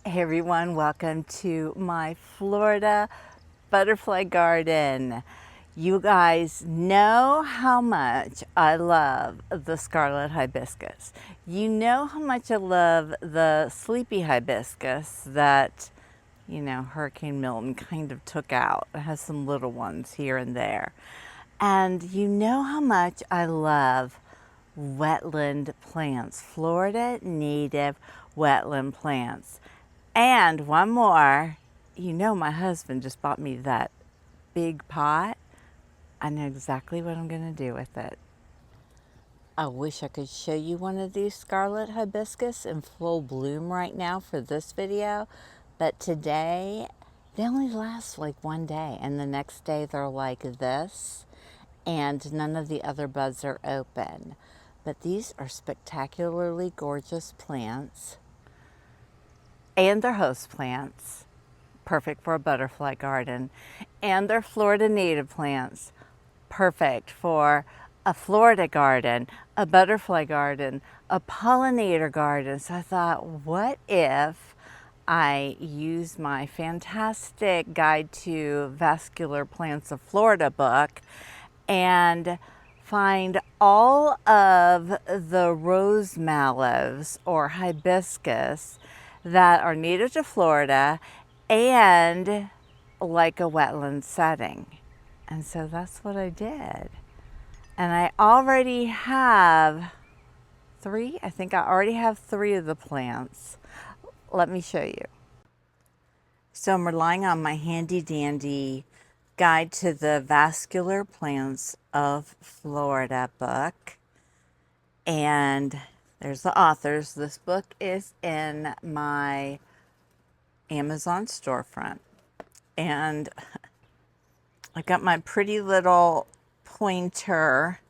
Hey everyone, welcome to my Florida butterfly garden. You guys know how much I love the scarlet hibiscus. You know how much I love the sleepy hibiscus that, Hurricane Milton kind of took out. It has some little ones here and there. And you know how much I love wetland plants, Florida native wetland plants. And one more, my husband just bought me that big pot. I know exactly what I'm going to do with it. I wish I could show you one of these scarlet hibiscus in full bloom right now for this video, but today they only last like one day, and the next day they're like this, and none of the other buds are open. But these are spectacularly gorgeous plants, and they're host plants. Perfect for a butterfly garden. And they're Florida native plants, perfect for a Florida garden, a butterfly garden, a pollinator garden. So I thought, what if I use my fantastic Guide to Vascular Plants of Florida book and find all of the rose mallows or hibiscus that are native to Florida and like a wetland setting. And so that's what I did. And I already have three. I think I already have three of the plants. Let me show you. So I'm relying on my handy dandy Guide to the Vascular Plants of Florida book. And there's the authors. This book is in my Amazon storefront. And I got my pretty little pointer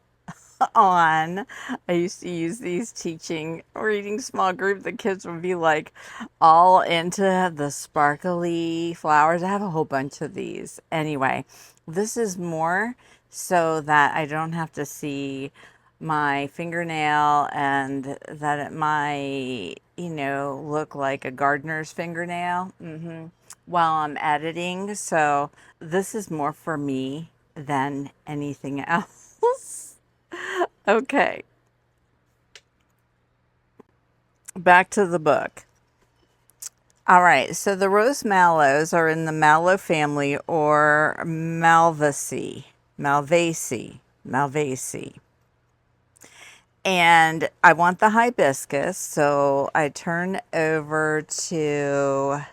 on. I used to use these teaching reading small group. The kids would be like all into the sparkly flowers. I have a whole bunch of these. Anyway, this is more so that I don't have to see my fingernail and that it might, look like a gardener's fingernail while I'm editing. So this is more for me than anything else. Okay, back to the book. All right, so the rose mallows are in the mallow family, or Malvaceae. And I want the hibiscus, so I turn over to,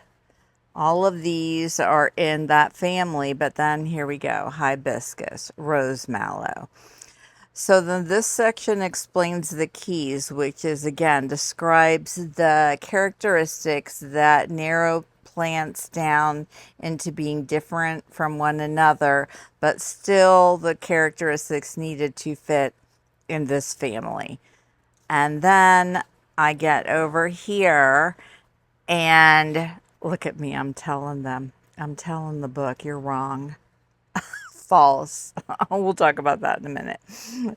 all of these are in that family, but then here we go, hibiscus, rose mallow. So then this section explains the keys, which is, again, describes the characteristics that narrow plants down into being different from one another, but still the characteristics needed to fit in this family. And then I get over here and look at me, I'm telling the book, you're wrong. False. We'll talk about that in a minute.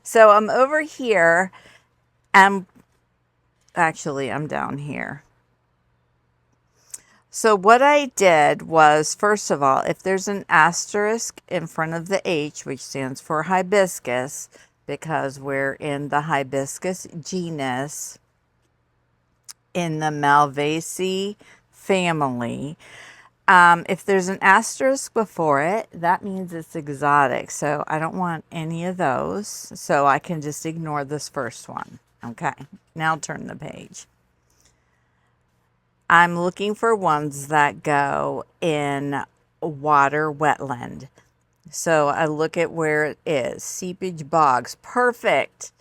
So I'm over here, and actually I'm down here. So what I did was, first of all, if there's an asterisk in front of the H, which stands for hibiscus, because we're in the hibiscus genus in the Malvaceae family, if there's an asterisk before it, that means it's exotic. So I don't want any of those. So I can just ignore this first one. Okay, now turn the page. I'm looking for ones that go in water wetland. So I look at where it is. Seepage bogs, perfect.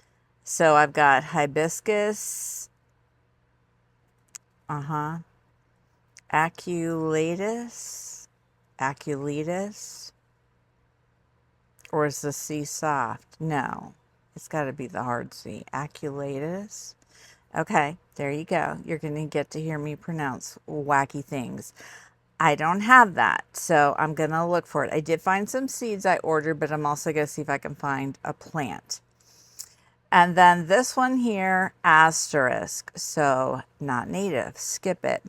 So I've got hibiscus, aculeatus, or is the C soft? No, it's got to be the hard C. Aculeatus. Okay, there you go. You're going to get to hear me pronounce wacky things. I don't have that, so I'm going to look for it. I did find some seeds I ordered, but I'm also going to see if I can find a plant. And then this one here, asterisk, so not native, skip it.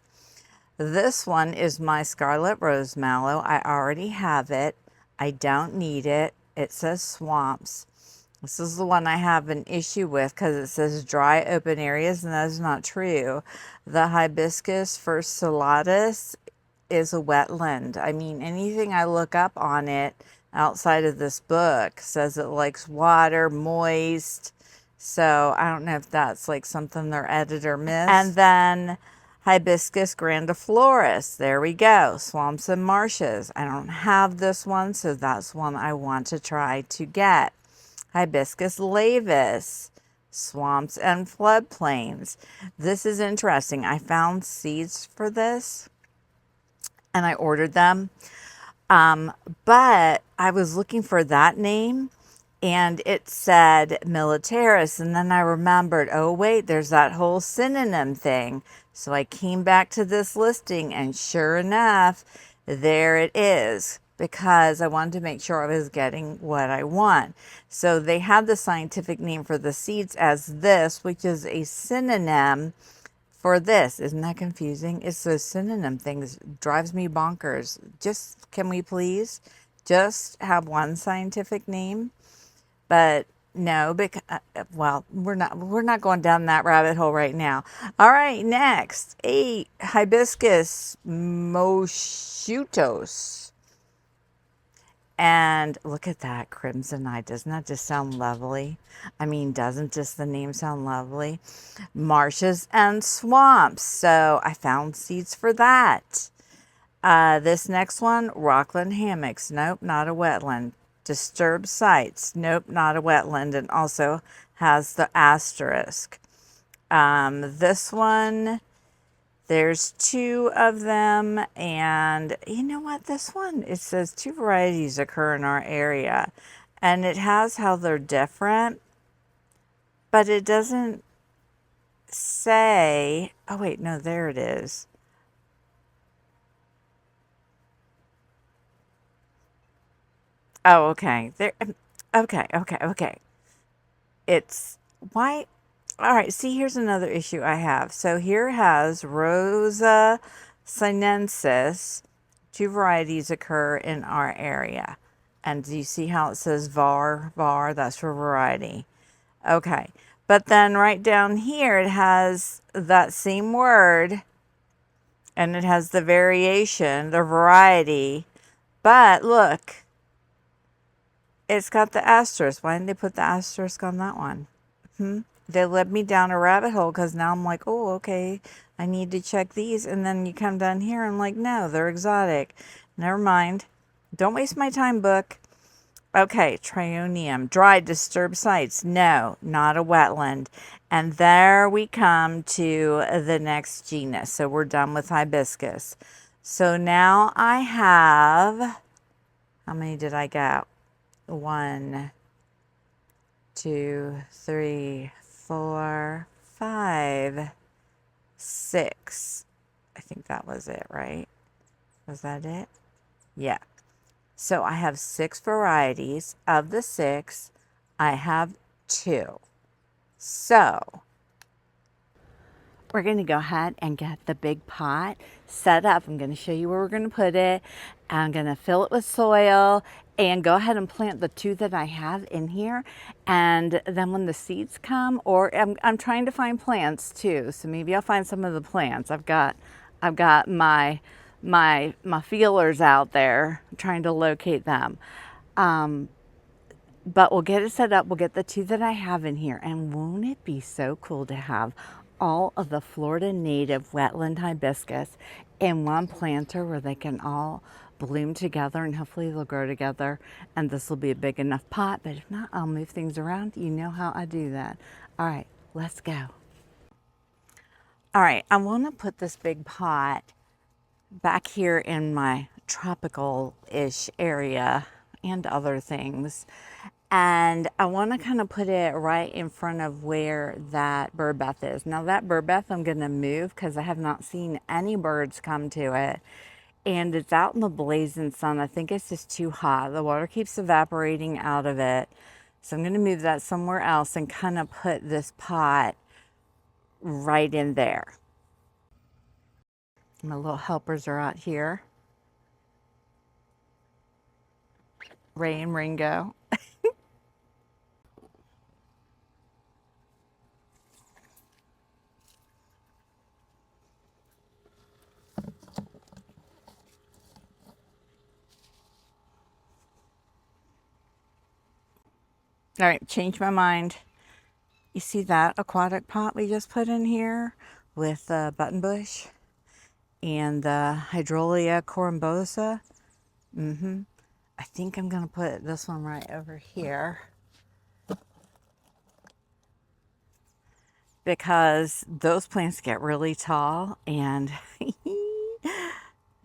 This one is my scarlet rose mallow. I already have it. I don't need it. It says swamps. This is the one I have an issue with because it says dry open areas, and that is not true. The Hibiscus versillatus is a wetland. I mean, anything I look up on it outside of this book says it likes water, moist. So I don't know if that's like something their editor missed. And then Hibiscus grandiflorus. There we go. Swamps and marshes. I don't have this one, so that's one I want to try to get. Hibiscus laevis. Swamps and floodplains. This is interesting. I found seeds for this and I ordered them. But I was looking for that name and it said militaris. And then I remembered, oh, wait, there's that whole synonym thing. So I came back to this listing and sure enough, there it is, because I wanted to make sure I was getting what I want. So they had the scientific name for the seeds as this, which is a synonym for this. Isn't that confusing? It's those synonym things drives me bonkers. Just, can we please just have one scientific name? But no, because, well, we're not going down that rabbit hole right now. All right, next, Hibiscus moschutos. And look at that crimson eye. Doesn't that just sound lovely? I mean, doesn't just the name sound lovely? Marshes and swamps. So I found seeds for that. This next one, rockland hammocks. Nope, not a wetland. Disturbed sites. Nope, not a wetland. And also has the asterisk. This one, there's two of them, and you know what? This one, it says 2 varieties occur in our area, and it has how they're different, but it doesn't say, oh wait, no, there it is. Oh, okay. There, okay. It's, why? All right, see, here's another issue I have. So here has Rosa sinensis. 2 varieties occur in our area. And do you see how it says var? Var, that's for variety. Okay, but then right down here it has that same word and it has the variation, the variety. But look, it's got the asterisk. Why didn't they put the asterisk on that one? They led me down a rabbit hole because now I'm like, oh, okay, I need to check these. And then you come down here and I'm like, no, they're exotic. Never mind. Don't waste my time, book. Okay, Trionium, dry, disturbed sites. No, not a wetland. And there we come to the next genus. So we're done with Hibiscus. So now I have, how many did I get? 1, 2, 3, 4, 5, 6. I think that was it, right? Was that it? Yeah. So I have 6 varieties. Of the 6, I have 2. So we're going to go ahead and get the big pot set up. I'm going to show you where we're going to put it. I'm going to fill it with soil and go ahead and plant the 2 that I have in here. And then when the seeds come, or I'm trying to find plants too. So maybe I'll find some of the plants. I've got my feelers out there trying to locate them. But we'll get it set up. We'll get the 2 that I have in here. And won't it be so cool to have all of the Florida native wetland hibiscus in one planter where they can all bloom together, and hopefully they'll grow together. And this will be a big enough pot, but if not, I'll move things around. You know how I do that. All right, let's go. All right, I want to put this big pot back here in my tropical-ish area and other things. And I want to kind of put it right in front of where that bird bath is. Now that bird bath I'm going to move because I have not seen any birds come to it. And it's out in the blazing sun. I think it's just too hot. The water keeps evaporating out of it. So I'm going to move that somewhere else and kind of put this pot right in there. My little helpers are out here. Ray and Ringo. All right, change my mind. You see that aquatic pot we just put in here with the button bush and the Hydrolia corymbosa? I think I'm gonna put this one right over here because those plants get really tall and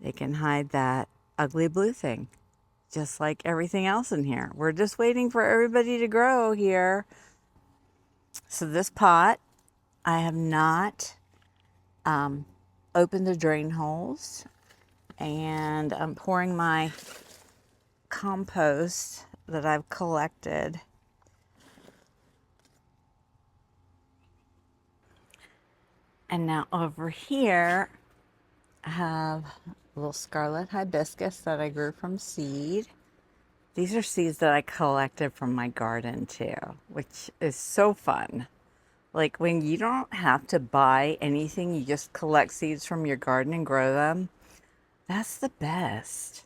they can hide that ugly blue thing, just like everything else in here. We're just waiting for everybody to grow here. So this pot, I have not opened the drain holes, and I'm pouring my compost that I've collected. And now over here, I have a little scarlet hibiscus that I grew from seed. These are seeds that I collected from my garden too, which is so fun. Like when you don't have to buy anything, you just collect seeds from your garden and grow them. That's the best.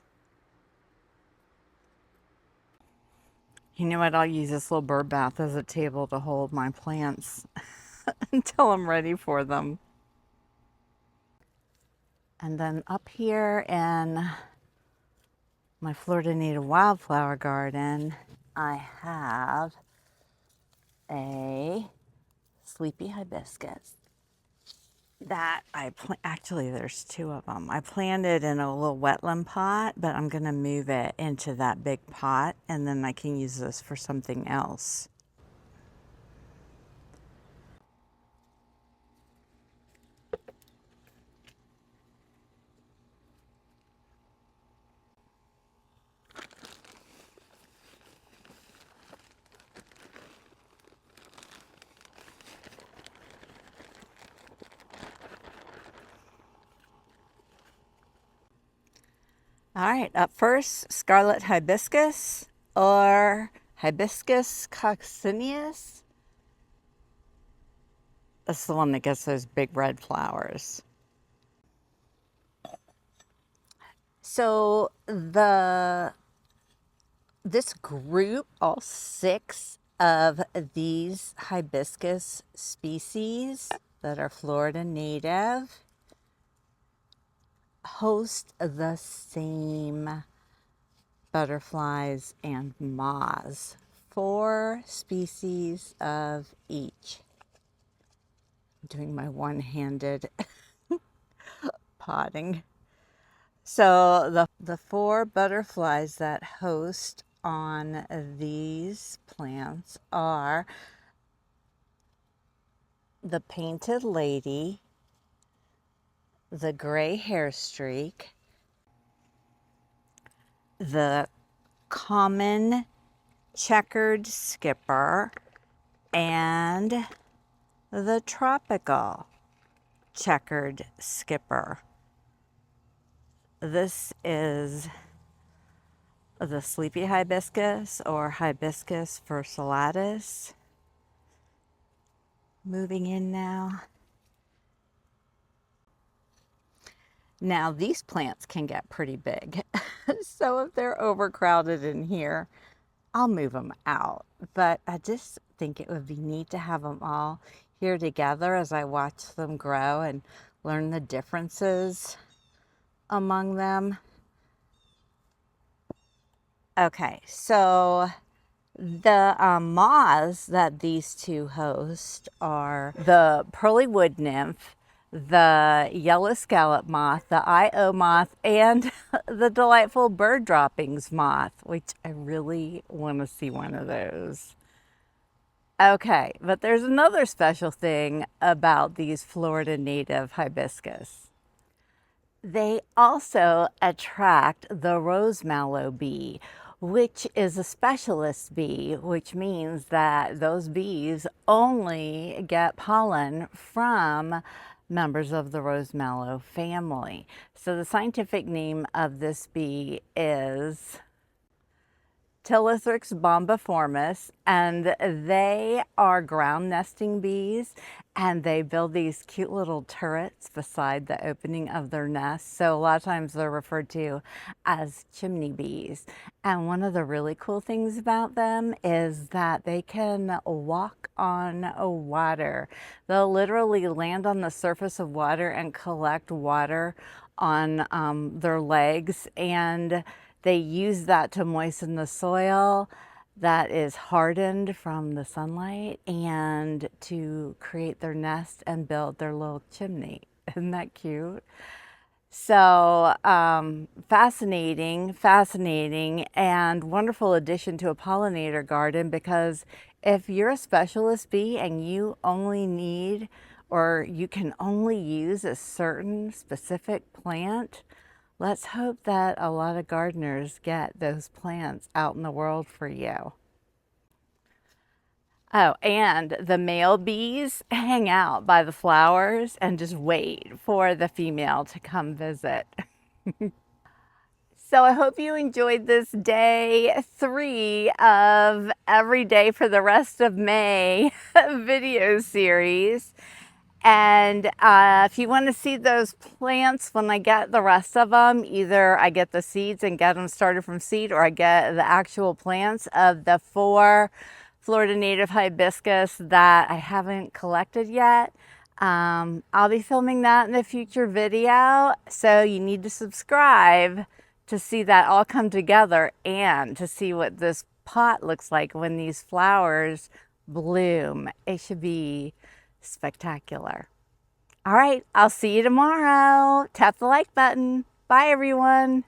You know what? I'll use this little bird bath as a table to hold my plants until I'm ready for them. And then up here in my Florida native wildflower garden, I have a sleepy hibiscus that actually there's two of them. I planted in a little wetland pot, but I'm gonna move it into that big pot and then I can use this for something else. All right, up first, scarlet hibiscus or Hibiscus coccineus. That's the one that gets those big red flowers. So this group, all 6 of these hibiscus species that are Florida native, host the same butterflies and moths, 4 species of each. I'm doing my one-handed potting. So the 4 butterflies that host on these plants are the painted lady, the gray hair streak, the common checkered skipper, and the tropical checkered skipper. This is the sleepy hibiscus or Hibiscus versillatus. Moving in now. Now these plants can get pretty big. So if they're overcrowded in here, I'll move them out. But I just think it would be neat to have them all here together as I watch them grow and learn the differences among them. Okay, so the moths that these 2 host are the pearly wood nymph, the yellow scallop moth, the IO moth, and the delightful bird droppings moth, which I really want to see one of those. Okay, but there's another special thing about these Florida native hibiscus. They also attract the rose mallow bee, which is a specialist bee, which means that those bees only get pollen from members of the rose mallow family. So the scientific name of this bee is Tilithrix bombiformis, and they are ground nesting bees, and they build these cute little turrets beside the opening of their nest. So a lot of times they're referred to as chimney bees. And one of the really cool things about them is that they can walk on water. They'll literally land on the surface of water and collect water on their legs, and they use that to moisten the soil that is hardened from the sunlight and to create their nest and build their little chimney. Isn't that cute? So fascinating, and wonderful addition to a pollinator garden, because if you're a specialist bee and you only need, or you can only use a certain specific plant, let's hope that a lot of gardeners get those plants out in the world for you. Oh, and the male bees hang out by the flowers and just wait for the female to come visit. So I hope you enjoyed this day 3 of Every Day for the Rest of May video series. And if you want to see those plants when I get the rest of them, either I get the seeds and get them started from seed, or I get the actual plants of the 4 Florida native hibiscus that I haven't collected yet. I'll be filming that in a future video, so you need to subscribe to see that all come together and to see what this pot looks like when these flowers bloom. It should be spectacular. All right, I'll see you tomorrow. Tap the like button. Bye, everyone.